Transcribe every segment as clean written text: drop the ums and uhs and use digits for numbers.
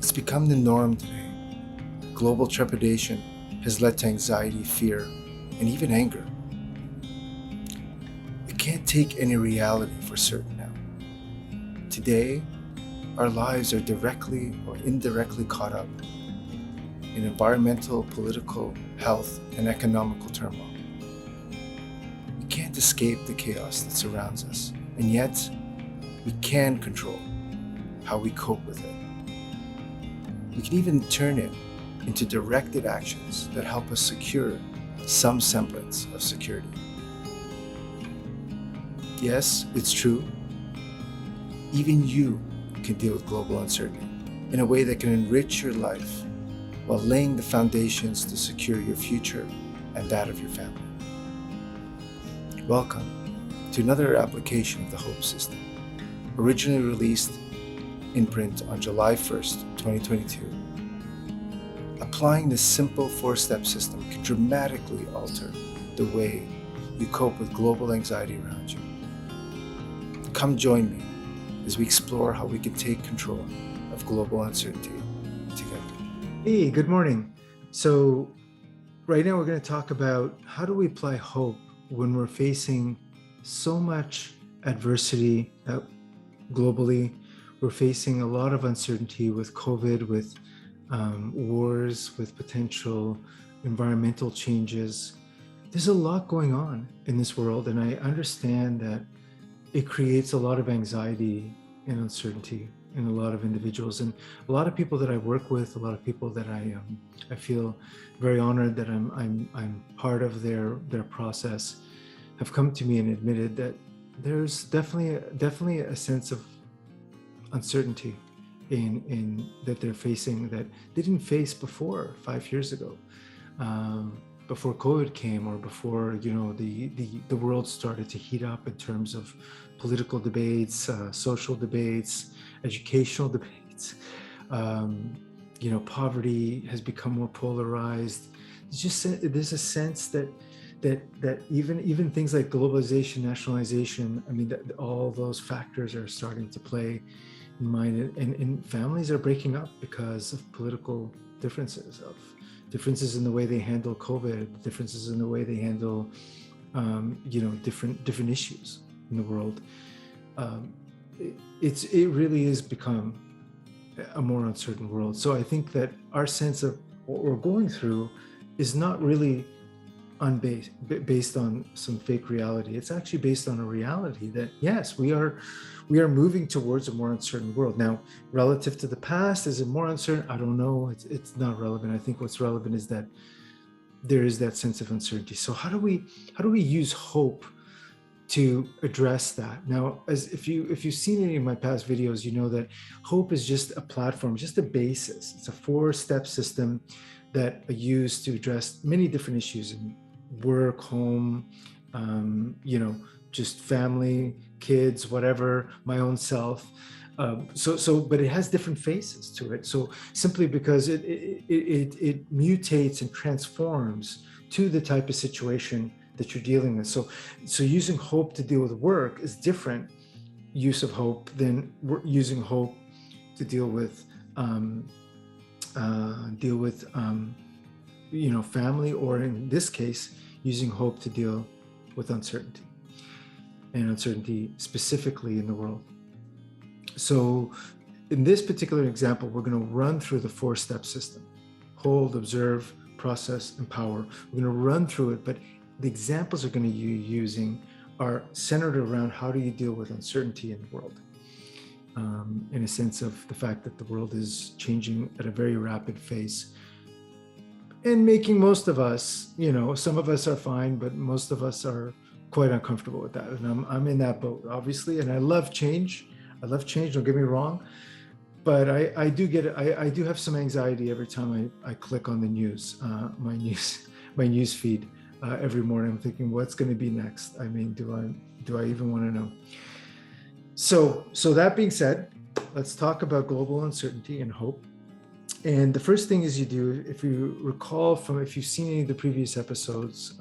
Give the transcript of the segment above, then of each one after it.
It's become the norm today. Global trepidation has led to anxiety, fear, and even anger. We can't take any reality for certain now. Today, our lives are directly or indirectly caught up in environmental, political, health, and economical turmoil. We can't escape the chaos that surrounds us, and yet we can control how we cope with it. We can even turn it into directed actions that help us secure some semblance of security. Yes, it's true. Even you can deal with global uncertainty in a way that can enrich your life while laying the foundations to secure your future and that of your family. Welcome to another application of the H.O.P.E system, originally released in print on July 1st, 2022. Applying this simple four-step system can dramatically alter the way you cope with global anxiety around you. Come join me as we explore how we can take control of global uncertainty together. Hey, good morning. So right now we're going to talk about how do we apply hope when we're facing so much adversity globally. We're facing a lot of uncertainty with COVID, with wars, with potential environmental changes. There's a lot going on in this world, and I understand that it creates a lot of anxiety and uncertainty in a lot of individuals, and a lot of people that I work with, a lot of people that I feel very honored that I'm part of their process, have come to me and admitted that there's definitely a sense of uncertainty in that they're facing that they didn't face before 5 years ago, before COVID came, or before the world started to heat up in terms of political debates, social debates, educational debates. Poverty has become more polarized. There's a sense that even things like globalization, nationalization, all those factors are starting to play in mind, and families are breaking up because of political differences in the way they handle COVID, differences in the way they handle different issues in the world. It really has become a more uncertain world. So I think that our sense of what we're going through is not really based on some fake reality. It's actually based on a reality that, yes, we are moving towards a more uncertain world. Now, relative to the past, is it more uncertain? I don't know. It's not relevant. I think what's relevant is that there is that sense of uncertainty. So how do we use hope to address that? Now, as if you've seen any of my past videos, you know that hope is just a platform, just a basis. It's a four-step system that I use to address many different issues in work, home, just family, kids, whatever, my own self. But it has different faces to it. So simply because it mutates and transforms to the type of situation that you're dealing with. So using hope to deal with work is different use of hope than using hope to deal with family, or in this case, using hope to deal with uncertainty, and uncertainty specifically in the world. So in this particular example, we're going to run through the four-step system: hold, observe, process, empower. We're going to run through it, but the examples are going to be using are centered around how do you deal with uncertainty in the world, in a sense of the fact that the world is changing at a very rapid pace, and making most of us, some of us are fine, but most of us are quite uncomfortable with that. And I'm in that boat, obviously. And I love change. Don't get me wrong. But I do have some anxiety every time I click on the news, my news feed every morning. I'm thinking, what's going to be next? Do I even want to know? So that being said, let's talk about global uncertainty and hope. And the first thing is you do, if you recall if you've seen any of the previous episodes,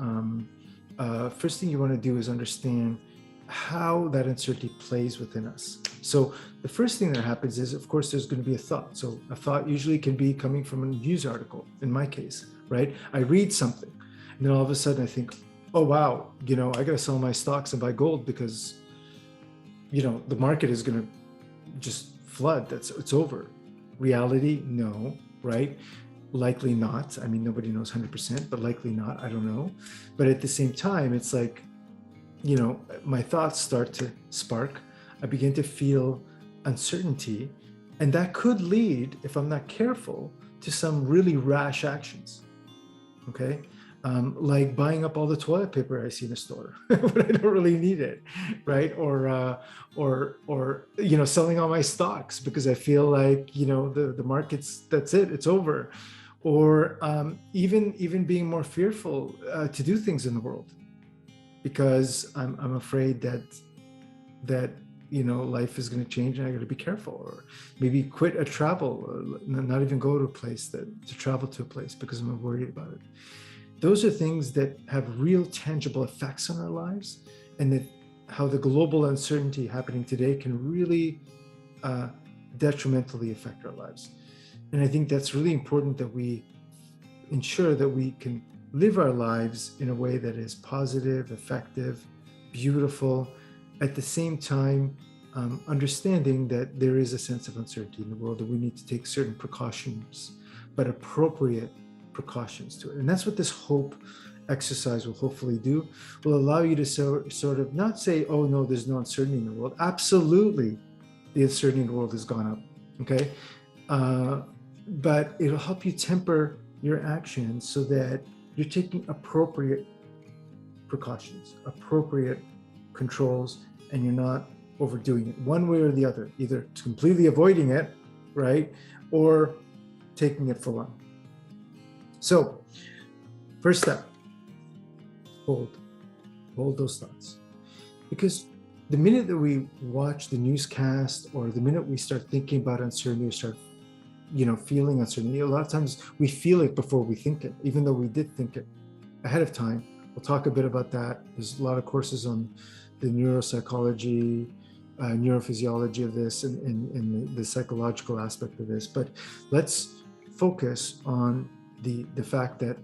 first thing you want to do is understand how that uncertainty plays within us. So the first thing that happens is, of course, there's going to be a thought. So a thought usually can be coming from a news article, in my case, right? I read something, and then all of a sudden I think, oh, wow, I got to sell my stocks and buy gold because, the market is going to just flood. It's over. Reality, no, right? Likely not. I mean, nobody knows 100%, but likely not. I don't know. But at the same time, it's like, my thoughts start to spark. I begin to feel uncertainty, and that could lead, if I'm not careful, to some really rash actions. Okay. Like buying up all the toilet paper I see in the store, but I don't really need it, right? Or selling all my stocks because I feel like the market's, that's it, it's over. Or even being more fearful to do things in the world because I'm afraid that life is going to change and I got to be careful, or maybe quit a travel, or not even go to a place to travel to a place because I'm worried about it. Those are things that have real tangible effects on our lives, and that how the global uncertainty happening today can really detrimentally affect our lives. And I think that's really important, that we ensure that we can live our lives in a way that is positive, effective, beautiful, at the same time understanding that there is a sense of uncertainty in the world, that we need to take certain precautions, but appropriate precautions to it. And that's what this hope exercise will hopefully do. Will allow you to sort of not say, oh no, there's no uncertainty in the world. Absolutely, the uncertainty in the world has gone up, okay? But it'll help you temper your actions so that you're taking appropriate precautions, appropriate controls, and you're not overdoing it one way or the other, either completely avoiding it, right? Or taking it full on. So, first step, hold those thoughts. Because the minute that we watch the newscast, or the minute we start thinking about uncertainty, or start, feeling uncertainty, a lot of times we feel it before we think it, even though we did think it ahead of time. We'll talk a bit about that. There's a lot of courses on the neuropsychology, neurophysiology of this, and the psychological aspect of this. But let's focus on the fact that,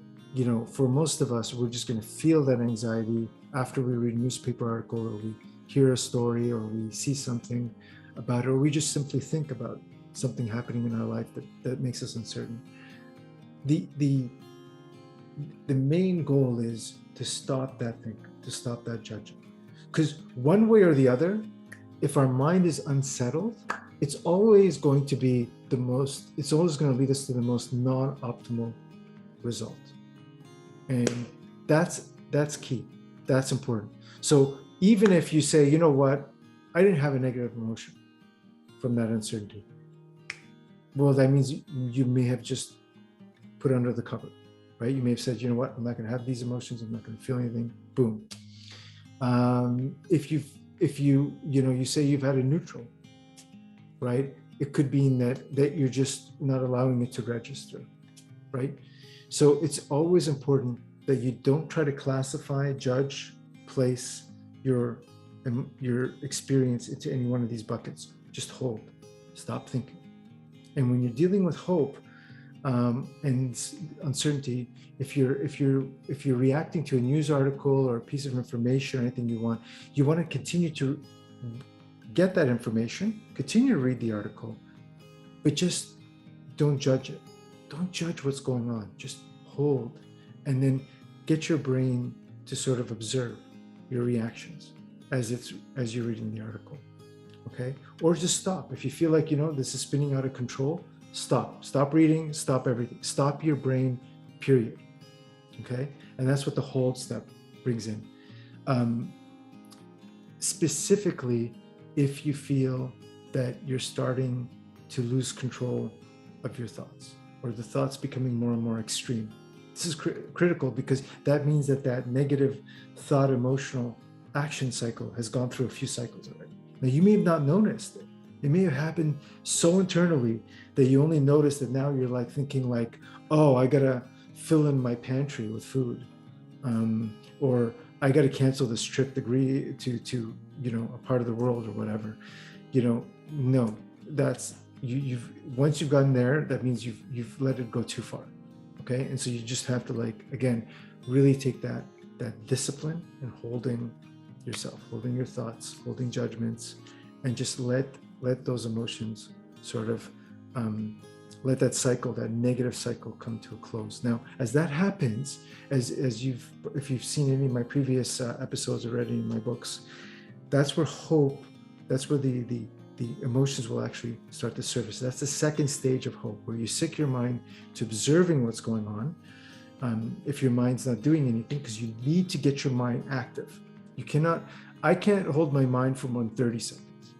for most of us, we're just going to feel that anxiety after we read a newspaper article, or we hear a story, or we see something about it, or we just simply think about something happening in our life that makes us uncertain. The main goal is to stop that thinking, to stop that judging. Because one way or the other, if our mind is unsettled, it's always going to be it's always going to lead us to the most non-optimal result. And that's key. That's important. So even if you say, you know what, I didn't have a negative emotion from that uncertainty, well, that means you may have just put it under the cover, right? You may have said, you know what, I'm not going to have these emotions. I'm not going to feel anything. Boom. If you say you've had a neutral, right? It could mean that you're just not allowing it to register, right? So it's always important that you don't try to classify, judge, place your experience into any one of these buckets. Just hold, stop thinking. And when you're dealing with hope and uncertainty, if you're reacting to a news article or a piece of information or anything, you want to continue to get that information, continue to read the article, but just don't judge it. Don't judge what's going on. Just hold, and then get your brain to sort of observe your reactions as you're reading the article. Okay? Or just stop. If you feel like, this is spinning out of control, stop reading, stop everything. Stop your brain, period. Okay? And that's what the hold step brings in. Specifically, if you feel that you're starting to lose control of your thoughts, or the thoughts becoming more and more extreme. This is critical, because that means that negative thought emotional action cycle has gone through a few cycles already. Now, you may have not noticed it. It may have happened so internally that you only notice that now you're like thinking like, oh, I gotta fill in my pantry with food, or I gotta cancel this trip to a part of the world or whatever. No, that's you've once you've gotten there, that means you've let it go too far. Okay. And so you just have to, like, again, really take that discipline and holding yourself, holding your thoughts, holding judgments, and just let those emotions sort of let that cycle, that negative cycle, come to a close. Now, as that happens, as if you've seen any of my previous episodes already in my books, that's where the emotions will actually start to surface. That's the second stage of hope, where you sick your mind to observing what's going on. If your mind's not doing anything, because you need to get your mind active. I can't hold my mind for more than 30 seconds,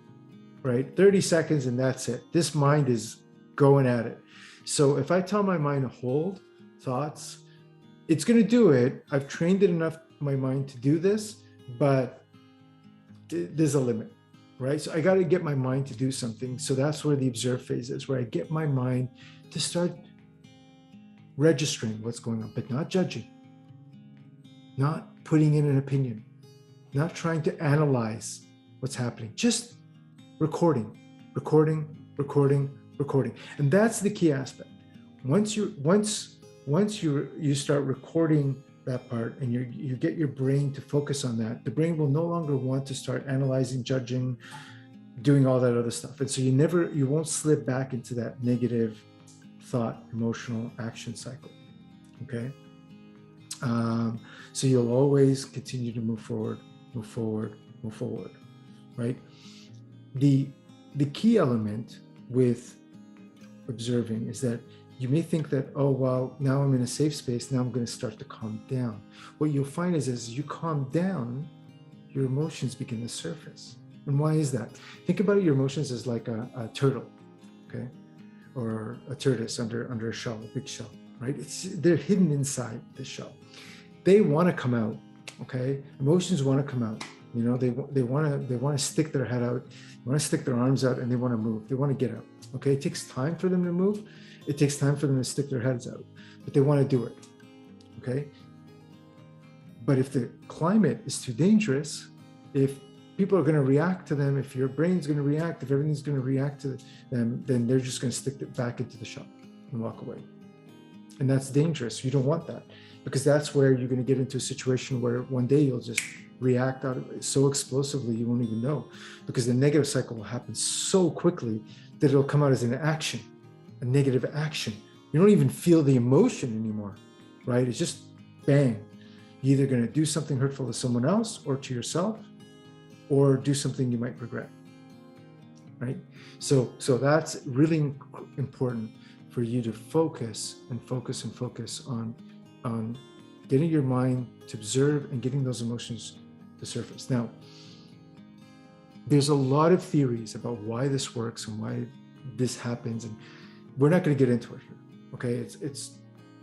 right? 30 seconds and that's it. This mind is going at it. So if I tell my mind to hold thoughts, it's going to do it. I've trained it enough, my mind, to do this, but there's a limit, right? So I got to get my mind to do something. So that's where the observe phase is, where I get my mind to start registering what's going on, but not judging, not putting in an opinion, not trying to analyze what's happening, just recording. And that's the key aspect. Once you start recording that part, and you get your brain to focus on that, the brain will no longer want to start analyzing, judging, doing all that other stuff. And so you won't slip back into that negative thought, emotional action cycle. Okay. So you'll always continue to move forward, right? The key element with observing is that you may think that, oh, well, now I'm in a safe space, now I'm going to start to calm down. What you'll find is, as you calm down, your emotions begin to surface. And why is that? Think about your emotions as like a turtle, okay? Or a tortoise under a shell, a big shell, right? They're hidden inside the shell. They want to come out, okay? Emotions want to come out. They want to stick their head out, they want to stick their arms out, and they want to move. They want to get out. Okay, it takes time for them to move. It takes time for them to stick their heads out, but they want to do it. Okay. But if the climate is too dangerous, if people are going to react to them, if your brain's going to react, if everything's going to react to them, then they're just going to stick it back into the shell and walk away. And that's dangerous. You don't want that, because that's where you're going to get into a situation where one day you'll just react out of it so explosively you won't even know, because the negative cycle will happen so quickly that it'll come out as an action, a negative action. You don't even feel the emotion anymore, right? It's just bang. You're either going to do something hurtful to someone else or to yourself, or do something you might regret, right? So that's really important for you to focus on getting your mind to observe and getting those emotions to surface. Now, there's a lot of theories about why this works and why this happens, and we're not going to get into it here. Okay, it's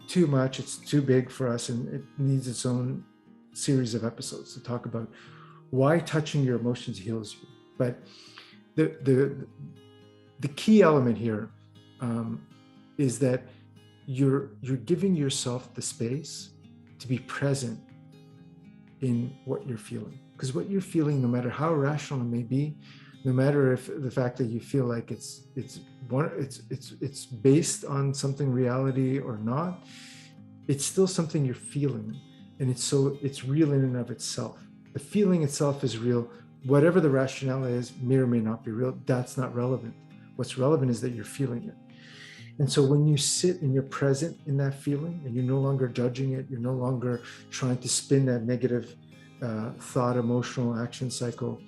too much, it's too big for us, and it needs its own series of episodes to talk about why touching your emotions heals you. But the key element here is that you're giving yourself the space to be present in what you're feeling. Because what you're feeling, no matter how irrational it may be, no matter if the fact that you feel like it's based on something reality or not, it's still something you're feeling, and it's real in and of itself. The feeling itself is real. Whatever the rationale is, may or may not be real. That's not relevant. What's relevant is that you're feeling it. And so when you sit and you're present in that feeling, and you're no longer judging it, you're no longer trying to spin that negative thought, emotional action cycle,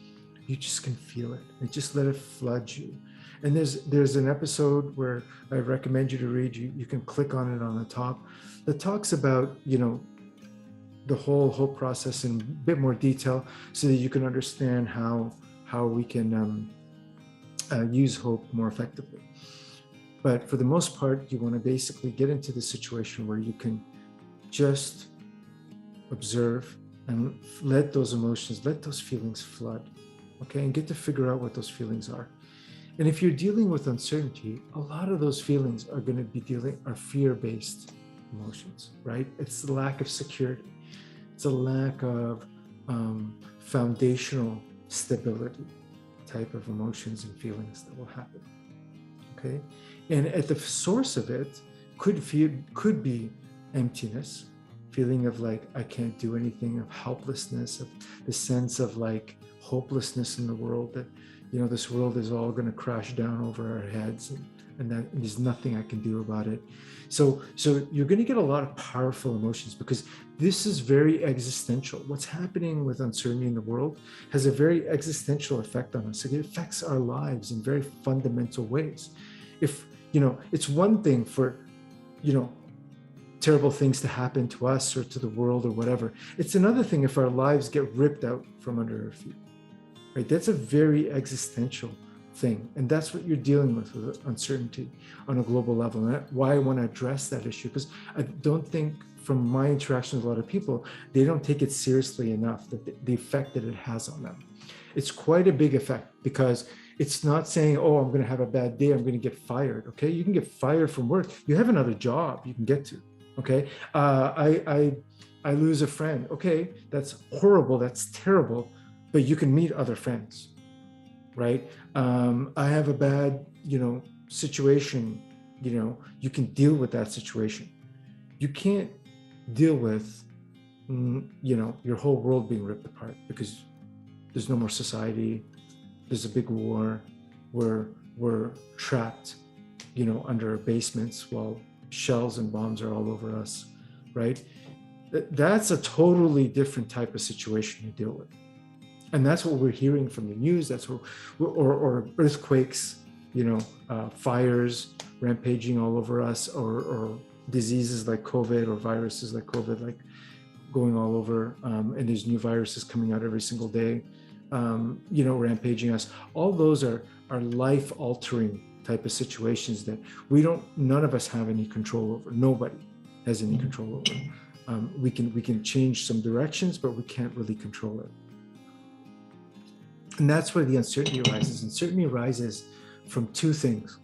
you just can feel it and just let it flood you. And there's an episode where I recommend you to read. You can click on it on the top, that talks about, the whole hope process in a bit more detail, so that you can understand how we can use hope more effectively. But for the most part, you want to basically get into the situation where you can just observe and let those emotions, let those feelings flood, okay? And get to figure out what those feelings are. And if you're dealing with uncertainty, a lot of those feelings are going to be are fear-based emotions, right? It's the lack of security. It's a lack of foundational stability type of emotions and feelings that will happen. Okay, and at the source of it could be emptiness, feeling of like I can't do anything, of helplessness, of the sense of like hopelessness in the world, that this world is all going to crash down over our heads, and that there's nothing I can do about it. So you're going to get a lot of powerful emotions, because this is very existential. What's happening with uncertainty in the world has a very existential effect on us. It affects our lives in very fundamental ways. If it's one thing for terrible things to happen to us or to the world or whatever. It's another thing if our lives get ripped out from under our feet, right? That's a very existential thing. And that's what you're dealing with uncertainty on a global level. And that's why I want to address that issue, because I don't think, from my interaction with a lot of people, they don't take it seriously enough, that the effect that it has on them. It's quite a big effect, because it's not saying, oh, I'm going to have a bad day, I'm going to get fired. Okay, you can get fired from work. You have another job you can get to. Okay, I lose a friend. Okay, that's horrible, that's terrible, but you can meet other friends, right? I have a bad, situation. You can deal with that situation. You can't deal with, your whole world being ripped apart, because there's no more society. There's a big war. We're trapped, under our basements while shells and bombs are all over us, right? That's a totally different type of situation to deal with. And that's what we're hearing from the news. That's what, or earthquakes, fires rampaging all over us, or diseases like COVID, or viruses like COVID, like going all over. And there's new viruses coming out every single day, rampaging us. All those are life-altering type of situations that none of us have any control over. Nobody has any control over. We can change some directions, but we can't really control it. And that's where the uncertainty arises. Uncertainty arises from two things,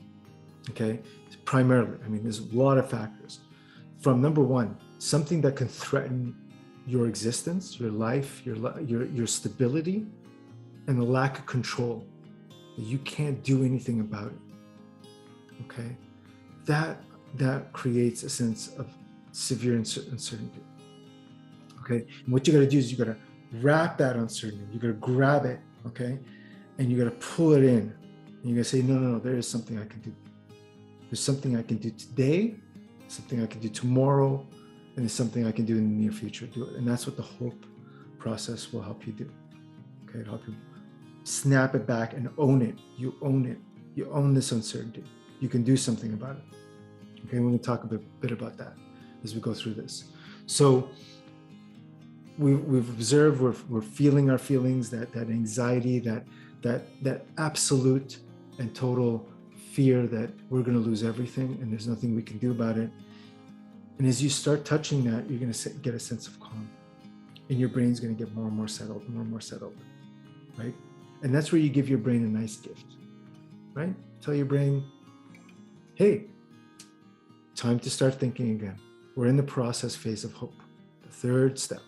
okay? Primarily, there's a lot of factors. From number one, something that can threaten your existence, your life, your stability, and the lack of control. You can't do anything about it, okay? That creates a sense of severe uncertainty, okay? And what you gotta do is you gotta wrap that uncertainty, you gotta grab it, okay? And you gotta pull it in. And you gotta say, no, there is something I can do. There's something I can do today, something I can do tomorrow, and there's something I can do in the near future. Do it. And that's what the HOPE process will help you do, okay? It'll help you snap it back and own it. You own it. You own this uncertainty. You can do something about it. Okay, we're going to talk a bit about that as we go through this. So we've observed, we're feeling our feelings, that anxiety, that absolute and total fear that we're going to lose everything and there's nothing we can do about it. And as you start touching that, you're going to get a sense of calm, and your brain's going to get more and more settled, right? And that's where you give your brain a nice gift, right? Tell your brain, hey, time to start thinking again. We're in the process phase of HOPE, the third step,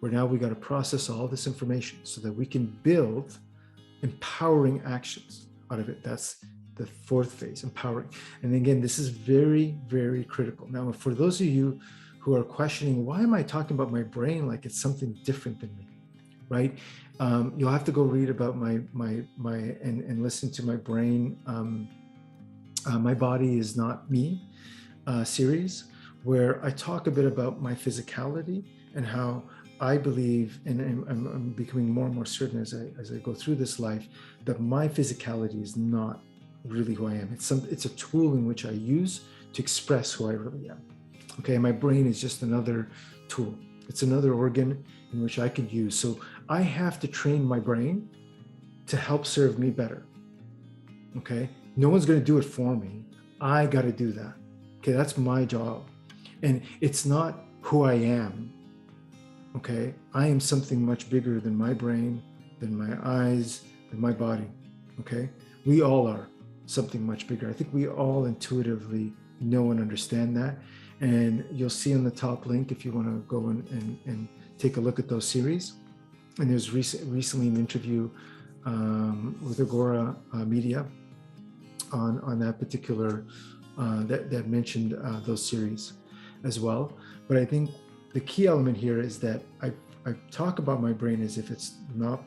where now we got to process all this information so that we can build empowering actions out of it. That's the fourth phase, empowering. And again, this is very, very critical. Now, for those of you who are questioning, why am I talking about my brain like it's something different than me, right? You'll have to go read about my and listen to my brain, My Body Is Not Me series, where I talk a bit about my physicality and how I believe, and I'm becoming more and more certain as I go through this life, that my physicality is not really who I am. It's a tool in which I use to express who I really am. Okay, my brain is just another tool. It's another organ in which I can use. So I have to train my brain to help serve me better. Okay, no one's going to do it for me. I got to do that. Okay, that's my job. And it's not who I am. Okay, I am something much bigger than my brain, than my eyes, than my body. Okay, we all are something much bigger. I think we all intuitively know and understand that. And you'll see on the top link if you want to go and take a look at those series. And there's recently an interview with Agora Media on that particular that mentioned those series as well. But I think the key element here is that I talk about my brain as if it's not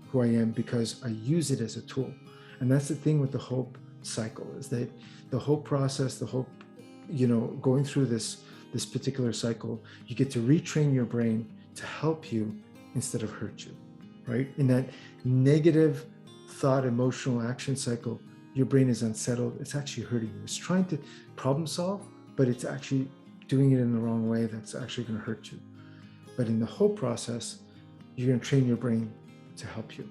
who I am, because I use it as a tool. And that's the thing with the hope cycle, is that the hope process, the hope, going through this particular cycle, you get to retrain your brain to help you instead of hurt you, right? In that negative thought, emotional action cycle, your brain is unsettled. It's actually hurting you. It's trying to problem solve, but it's actually doing it in the wrong way. That's actually going to hurt you. But in the hope process, you're going to train your brain to help you.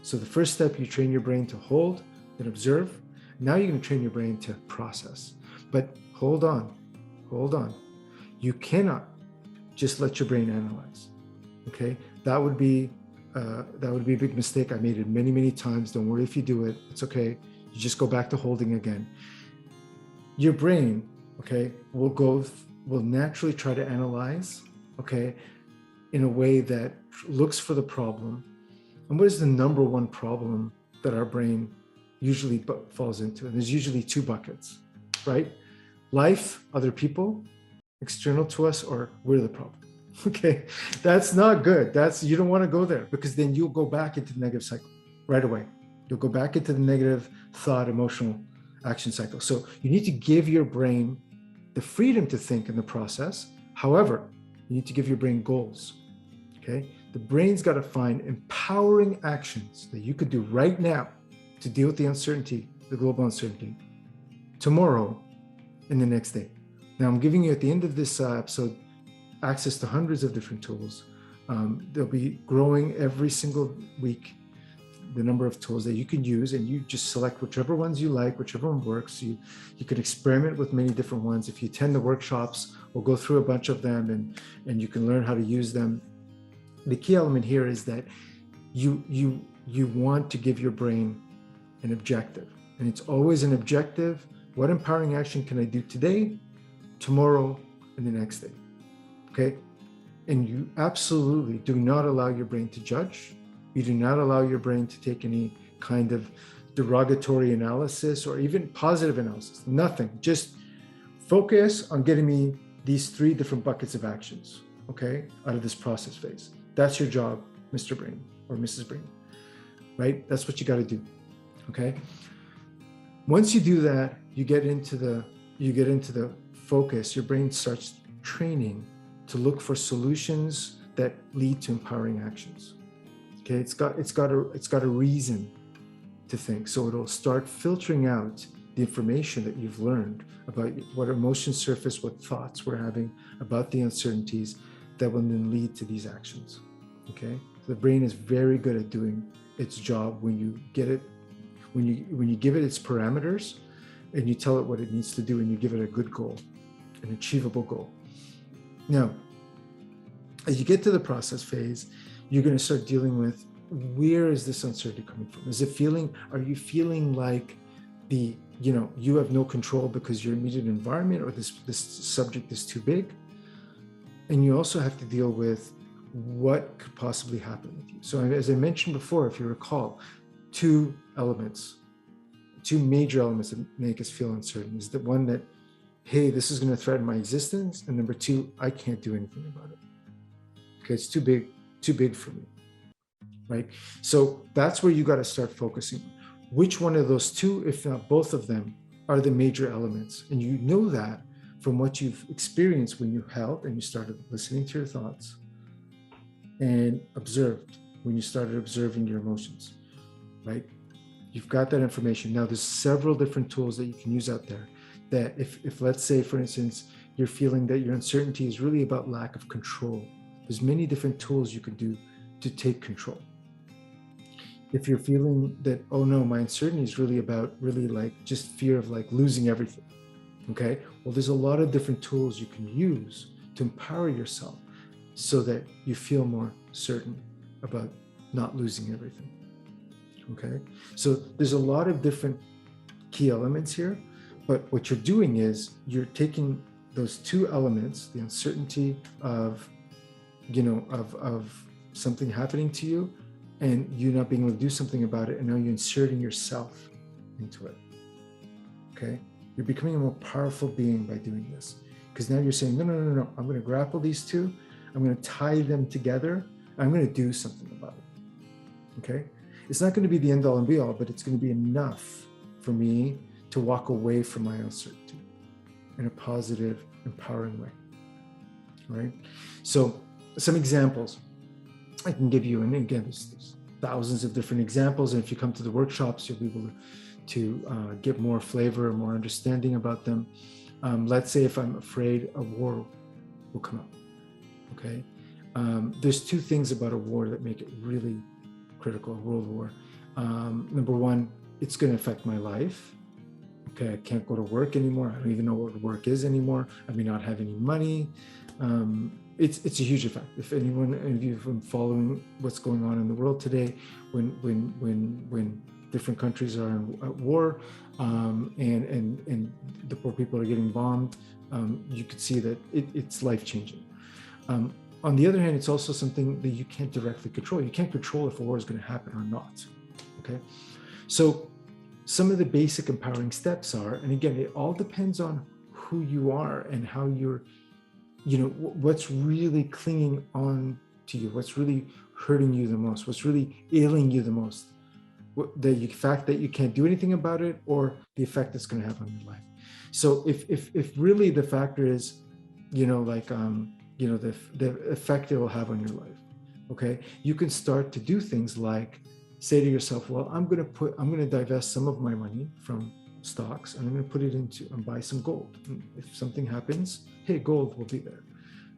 So the first step, you train your brain to hold and observe. Now you're going to train your brain to process. But hold on. You cannot just let your brain analyze. Okay, that would be a big mistake. I made it many times. Don't worry if you do it. It's okay. You just go back to holding again. Your brain, okay, will naturally try to analyze, okay, in a way that looks for the problem. And what is the number one problem that our brain usually falls into? And there's usually two buckets, right? Life, other people, external to us, or we're the problem. Okay, that's not good. You don't want to go there, because then you'll go back into the negative cycle right away. You'll go back into the negative thought, emotional action cycle. So you need to give your brain the freedom to think in the process. However, you need to give your brain goals. Okay, the brain's got to find empowering actions that you could do right now to deal with the uncertainty, the global uncertainty, tomorrow and the next day. Now, I'm giving you at the end of this episode access to hundreds of different tools. They'll be growing every single week, the number of tools that you can use, and you just select whichever ones you like, whichever one works. You can experiment with many different ones. If you attend the workshops, we'll go through a bunch of them, and you can learn how to use them. The key element here is that you want to give your brain an objective, and it's always an objective. What empowering action can I do today, tomorrow, and the next day? Okay, and you absolutely do not allow your brain to judge. You do not allow your brain to take any kind of derogatory analysis or even positive analysis. Nothing. Just focus on getting me these three different buckets of actions, okay, out of this process phase. That's your job, Mr. Brain or Mrs. Brain, right? That's what you got to do, okay? Once you do that, you get into the focus. Your brain starts training to look for solutions that lead to empowering actions. Okay, it's got a reason to think. So it'll start filtering out the information that you've learned about what emotions surface, what thoughts we're having about the uncertainties that will then lead to these actions. Okay, so the brain is very good at doing its job when you get it, when you give it its parameters, and you tell it what it needs to do, and you give it a good goal, an achievable goal. Now, as you get to the process phase, you're going to start dealing with, where is this uncertainty coming from? Are you feeling like you have no control because your immediate environment or this subject is too big? And you also have to deal with what could possibly happen with you. So as I mentioned before, if you recall, two major elements that make us feel uncertain is the one that, hey, this is going to threaten my existence. And number two, I can't do anything about it. Okay, it's too big for me, right? So that's where you got to start focusing. Which one of those two, if not both of them, are the major elements? And you know that from what you've experienced when you held and you started listening to your thoughts and observed, when you started observing your emotions, right? You've got that information. Now there's several different tools that you can use out there that if let's say, for instance, you're feeling that your uncertainty is really about lack of control, there's many different tools you can do to take control. If you're feeling that, oh no, my uncertainty is really about like just fear of like losing everything, okay? Well, there's a lot of different tools you can use to empower yourself so that you feel more certain about not losing everything, okay? So there's a lot of different key elements here, but what you're doing is you're taking those two elements, the uncertainty of something happening to you and you not being able to do something about it, and now you're inserting yourself into it. Okay? You're becoming a more powerful being by doing this. Because now you're saying, no, I'm going to grapple these two, I'm going to tie them together, I'm going to do something about it. Okay? It's not going to be the end all and be all, but it's going to be enough for me to walk away from my uncertainty in a positive, empowering way. Right? So some examples I can give you, and again, there's thousands of different examples, and if you come to the workshops, you'll be able to get more flavor, more understanding about them. Let's say if I'm afraid a war will come up, okay? There's two things about a war that make it really critical, a world war. Number one, it's going to affect my life. Okay, I can't go to work anymore. I don't even know what work is anymore. I may not have any money. It's a huge effect. If anyone of you have been following what's going on in the world today, when different countries are at war, and the poor people are getting bombed, you could see that it's life-changing. On the other hand, it's also something that you can't directly control. You can't control if a war is going to happen or not. Okay, so some of the basic empowering steps are, and again, it all depends on who you are and how you're, what's really clinging on to you, what's really hurting you the most, what's really ailing you the most, the fact that you can't do anything about it, or the effect it's going to have on your life. So if really the factor is, the effect it will have on your life, okay, you can start to do things like say to yourself, well, I'm going to divest some of my money from stocks, and I'm going to put it into and buy some gold. And if something happens, hey, gold will be there,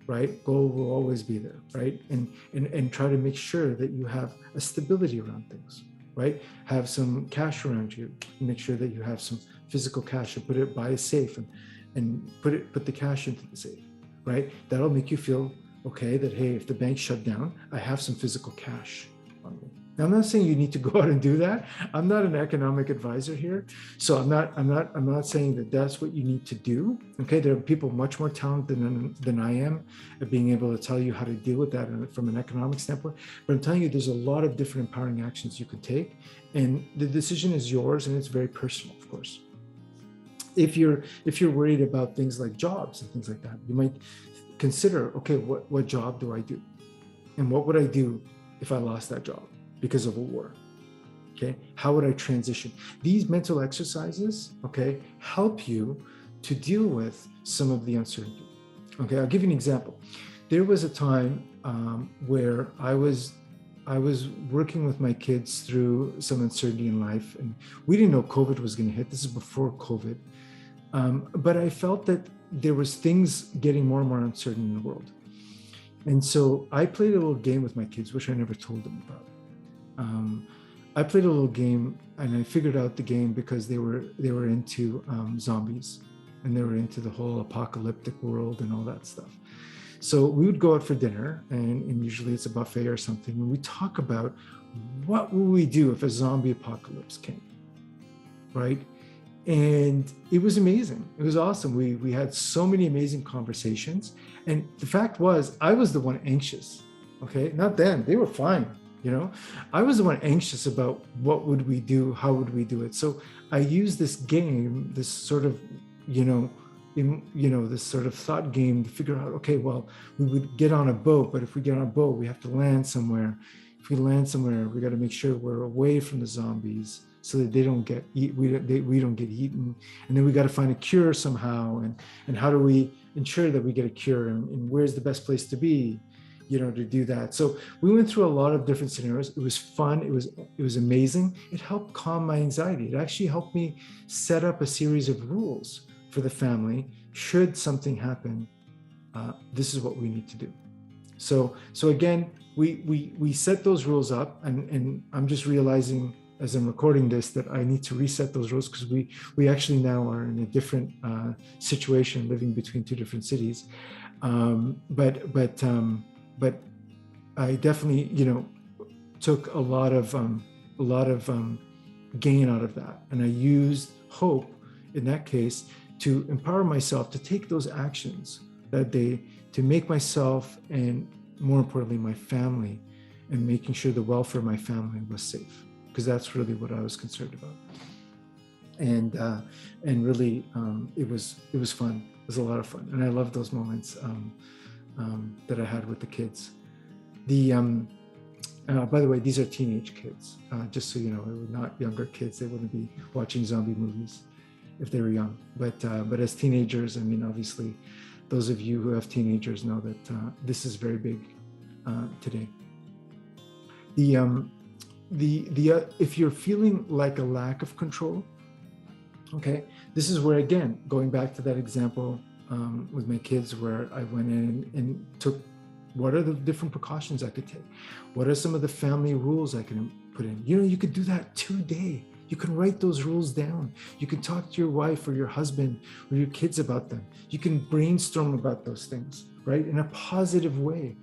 right? Gold will always be there, right? And try to make sure that you have a stability around things, right? Have some cash around you. Make sure that you have some physical cash, and buy a safe and put the cash into the safe, right? That'll make you feel okay that, hey, if the bank shut down, I have some physical cash on me. Now, I'm not saying you need to go out and do that. I'm not an economic advisor here, so I'm not saying that that's what you need to do. Okay, there are people much more talented than I am at being able to tell you how to deal with that from an economic standpoint. But I'm telling you, there's a lot of different empowering actions you can take, and the decision is yours, and it's very personal, of course. If you're worried about things like jobs and things like that, you might consider, okay, what job do I do, and what would I do if I lost that job because of a war? Okay, how would I transition? These mental exercises, okay, help you to deal with some of the uncertainty. Okay, I'll give you an example. There was a time where I was working with my kids through some uncertainty in life, and we didn't know COVID was going to hit. This is before COVID, but I felt that there was things getting more and more uncertain in the world. And so I played a little game with my kids, which I never told them about. I played a little game, and I figured out the game because they were into zombies, and they were into the whole apocalyptic world and all that stuff. So we would go out for dinner, and usually it's a buffet or something, and we talk about what will we do if a zombie apocalypse came, right? And it was amazing. It was awesome. We had so many amazing conversations. And the fact was, I was the one anxious, okay? Not them, they were fine, I was the one anxious about what would we do, how would we do it. So I used this game, this sort of, this sort of thought game to figure out, okay, well, we would get on a boat, but if we get on a boat, we have to land somewhere. If we land somewhere, we got to make sure we're away from the zombies so that we don't get eaten. And then we got to find a cure somehow. And how do we ensure that we get a cure, and where's the best place to be, to do that. So we went through a lot of different scenarios. It was fun. It was amazing. It helped calm my anxiety. It actually helped me set up a series of rules for the family. Should something happen, this is what we need to do. So again, we set those rules up, and I'm just realizing as I'm recording this that I need to reset those rules, because we actually now are in a different situation, living between two different cities. But I definitely, took a lot of gain out of that, and I used hope in that case to empower myself to take those actions that day, to make myself, and more importantly, my family, and making sure the welfare of my family was safe, because that's really what I was concerned about. And really, it was fun. It was a lot of fun, and I love those moments that I had with the kids. By the way, these are teenage kids, just so you know, they were not younger kids. They wouldn't be watching zombie movies if they were young. But as teenagers, I mean, obviously, those of you who have teenagers know that this is very big today. If you're feeling like a lack of control, okay, this is where, again, going back to that example with my kids, where I went in and took, what are the different precautions I could take? What are some of the family rules I can put in? You know, you could do that today. You can write those rules down. You can talk to your wife or your husband or your kids about them. You can brainstorm about those things, right? In a positive way,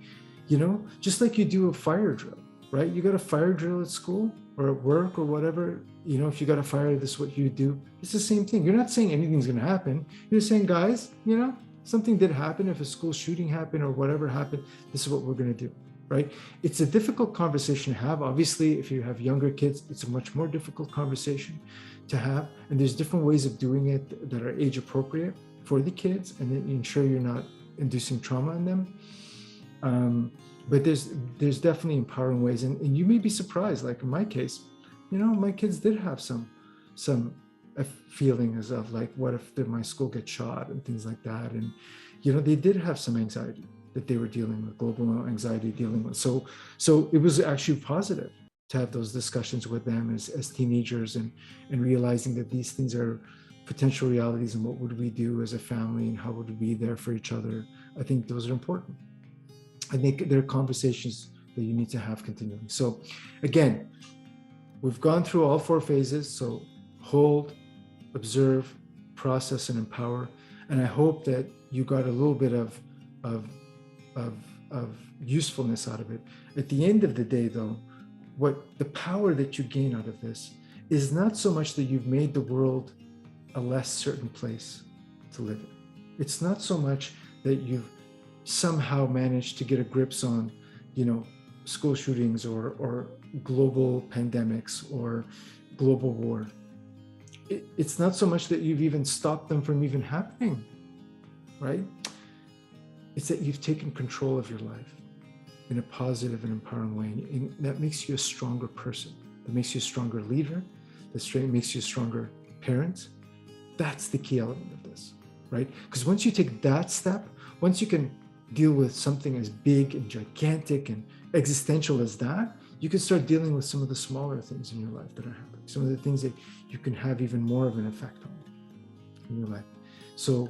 you know, just like you do a fire drill, right? You got a fire drill at school or at work or whatever. You know, if you got a fire, this is what you do. It's the same thing. You're not saying anything's going to happen. You're saying, guys, you know, something did happen. If a school shooting happened or whatever happened, this is what we're going to do, right? It's a difficult conversation to have. Obviously, if you have younger kids, it's a much more difficult conversation to have. And there's different ways of doing it that are age appropriate for the kids, and then ensure you're not inducing trauma in them. But there's definitely empowering ways. And you may be surprised, like in my case, you know, my kids did have some feelings of like, what if my school gets shot and things like that. And, you know, they did have some anxiety that they were dealing with, global anxiety dealing with. So it was actually positive to have those discussions with them as teenagers and realizing that these things are potential realities and what would we do as a family and how would we be there for each other. I think those are important. I think there are conversations that you need to have continually. So again, we've gone through all 4 phases. So hold, observe, process, and empower. And I hope that you got a little bit of usefulness out of it. At the end of the day, though, what the power that you gain out of this is not so much that you've made the world a less certain place to live in. It's not so much that you've somehow managed to get a grips on, you know, school shootings or global pandemics or global war. It's not so much that you've even stopped them from even happening, right? It's that you've taken control of your life in a positive and empowering way. And that makes you a stronger person. That makes you a stronger leader. That makes you a stronger parent. That's the key element of this, right? Because once you take that step, once you can deal with something as big and gigantic and existential as that, you can start dealing with some of the smaller things in your life that are happening, some of the things that you can have even more of an effect on in your life. So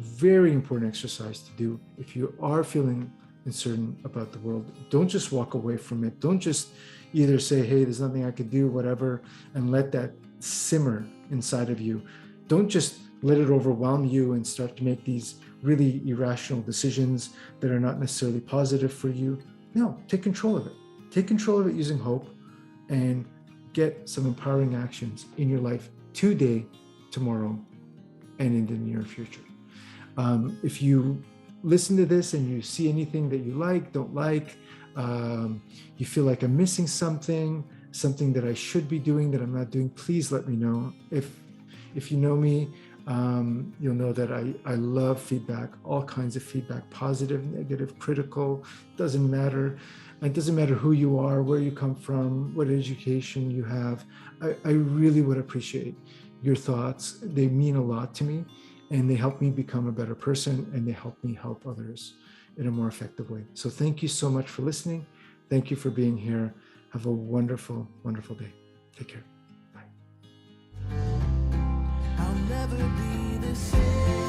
very important exercise to do. If you are feeling uncertain about the world, don't just walk away from it. Don't just either say, hey, there's nothing I could do, whatever, and let that simmer inside of you. Don't just let it overwhelm you and start to make these really irrational decisions that are not necessarily positive for you. No, take control of it. Take control of it using hope and get some empowering actions in your life today, tomorrow, and in the near future. If you listen to this and you see anything that you like, don't like, you feel like I'm missing something that I should be doing that I'm not doing, please let me know. If you know me, you'll know that I love feedback, all kinds of feedback, positive, negative, critical, doesn't matter. It doesn't matter who you are, where you come from, what education you have. I really would appreciate your thoughts. They mean a lot to me, and they help me become a better person, and they help me help others in a more effective way. So thank you so much for listening. Thank you for being here. Have a wonderful, wonderful day. Take care. Bye. I'll never be the same.